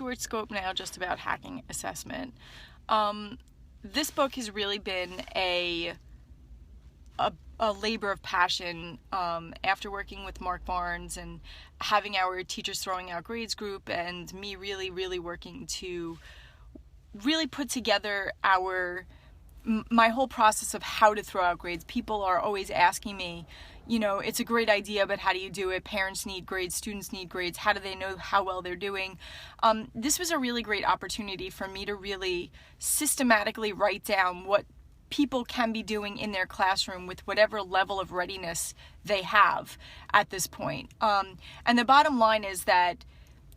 Stuart Scope now, just about hacking assessment. This book has really been a labor of passion after working with Mark Barnes and having our Teachers Throwing Out Grades group, and me really working to really put together my whole process of how to throw out grades. People are always asking me, it's a great idea, but how do you do it? Parents need grades, students need grades. How do they know how well they're doing? This was a really great opportunity for me to really systematically write down what people can be doing in their classroom with whatever level of readiness they have at this point. And the bottom line is that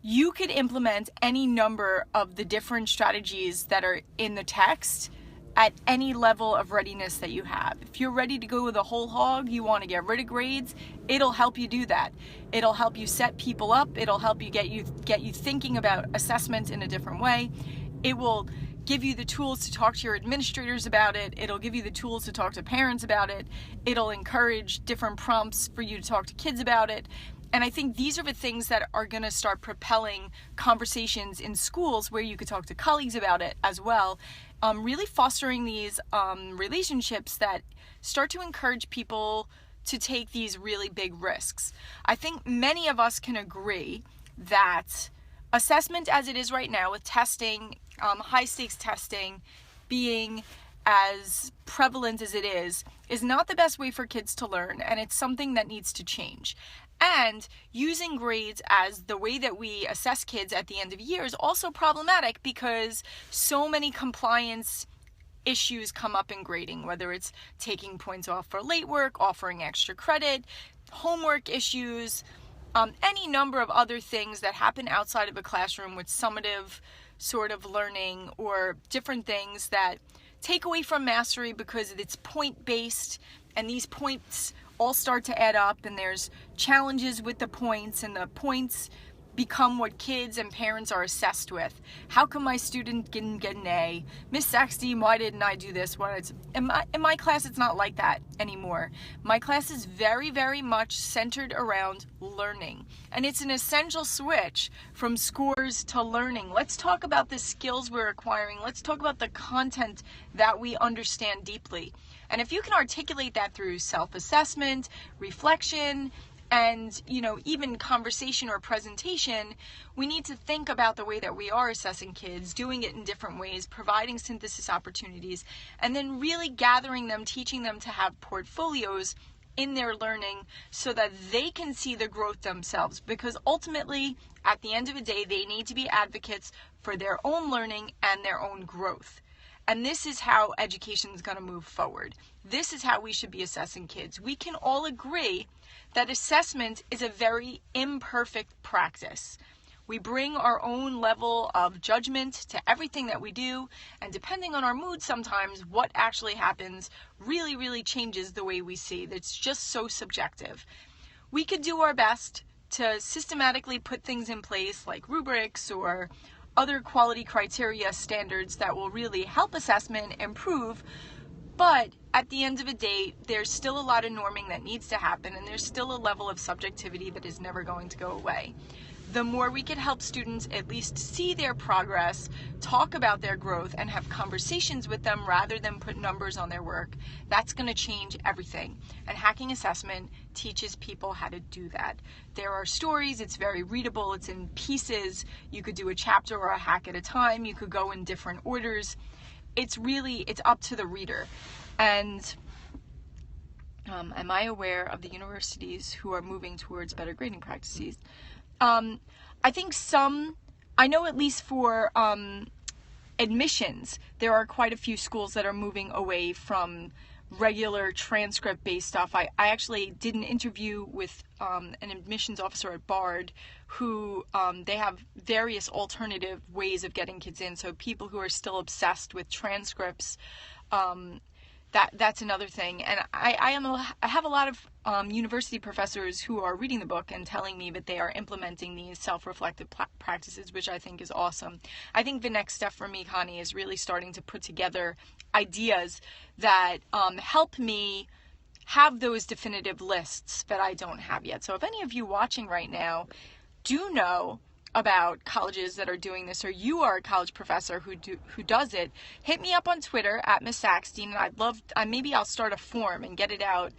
you could implement any number of the different strategies that are in the text at any level of readiness that you have. If you're ready to go with a whole hog, you want to get rid of grades, it'll help you do that. It'll help you set people up. It'll help you get you thinking about assessment in a different way. It will give you the tools to talk to your administrators about it. It'll give you the tools to talk to parents about it. It'll encourage different prompts for you to talk to kids about it. And I think these are the things that are going to start propelling conversations in schools where you could talk to colleagues about it as well. Really fostering these relationships that start to encourage people to take these really big risks. I think many of us can agree that assessment as it is right now, with testing, high stakes testing being as prevalent as it is not the best way for kids to learn, and it's something that needs to change. And using grades as the way that we assess kids at the end of year is also problematic because so many compliance issues come up in grading, whether it's taking points off for late work, offering extra credit, homework issues, any number of other things that happen outside of a classroom with summative sort of learning, or different things that take away from mastery because it's point-based, and these points all start to add up, and there's challenges with the points, and the points become what kids and parents are assessed with. How come my student didn't get an A? Miss Saxtein, why didn't I do this? In my class, it's not like that anymore. My class is very much centered around learning. And it's an essential switch from scores to learning. Let's talk about the skills we're acquiring. Let's talk about the content that we understand deeply. And if you can articulate that through self-assessment, reflection, and even conversation or presentation, we need to think about the way that we are assessing kids, doing it in different ways, providing synthesis opportunities, and then really gathering them, teaching them to have portfolios in their learning so that they can see the growth themselves. Because ultimately, at the end of the day, they need to be advocates for their own learning and their own growth. And this is how education is going to move forward. This is how we should be assessing kids. We can all agree that assessment is a very imperfect practice. We bring our own level of judgment to everything that we do, and depending on our mood sometimes, what actually happens really changes the way we see. It's just so subjective. We could do our best to systematically put things in place like rubrics or other quality criteria standards that will really help assessment improve, but at the end of the day, there's still a lot of norming that needs to happen, and there's still a level of subjectivity that is never going to go away. The more we can help students at least see their progress, talk about their growth, and have conversations with them rather than put numbers on their work, that's going to change everything. And Hacking Assessment teaches people how to do that. There are stories, it's very readable, it's in pieces. You could do a chapter or a hack at a time. You could go in different orders. It's up to the reader. And am I aware of the universities who are moving towards better grading practices? I think I know at least for admissions, there are quite a few schools that are moving away from regular transcript-based stuff. I actually did an interview with an admissions officer at Bard who they have various alternative ways of getting kids in. So people who are still obsessed with transcripts, that's another thing. And I have a lot of university professors who are reading the book and telling me that they are implementing these self-reflective practices, which I think is awesome. I think the next step for me, Connie, is really starting to put together ideas that help me have those definitive lists that I don't have yet. So if any of you watching right now do know about colleges that are doing this, or you are a college professor who does it, hit me up on Twitter at Miss Saxton, and maybe I'll start a form and get it out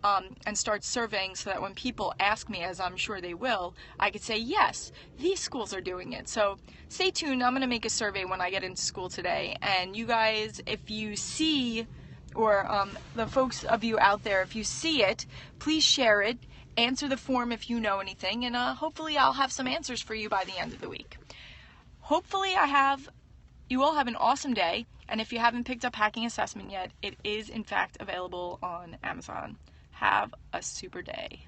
and start surveying, so that when people ask me, as I'm sure they will, I could say, yes, these schools are doing it. So stay tuned. I'm going to make a survey when I get into school today, and you guys, if you see, or the folks of you out there, if you see it, please share it. Answer the form if you know anything, and hopefully I'll have some answers for you by the end of the week. Hopefully you all have an awesome day, and if you haven't picked up Hacking Assessment yet, it is in fact available on Amazon. Have a super day.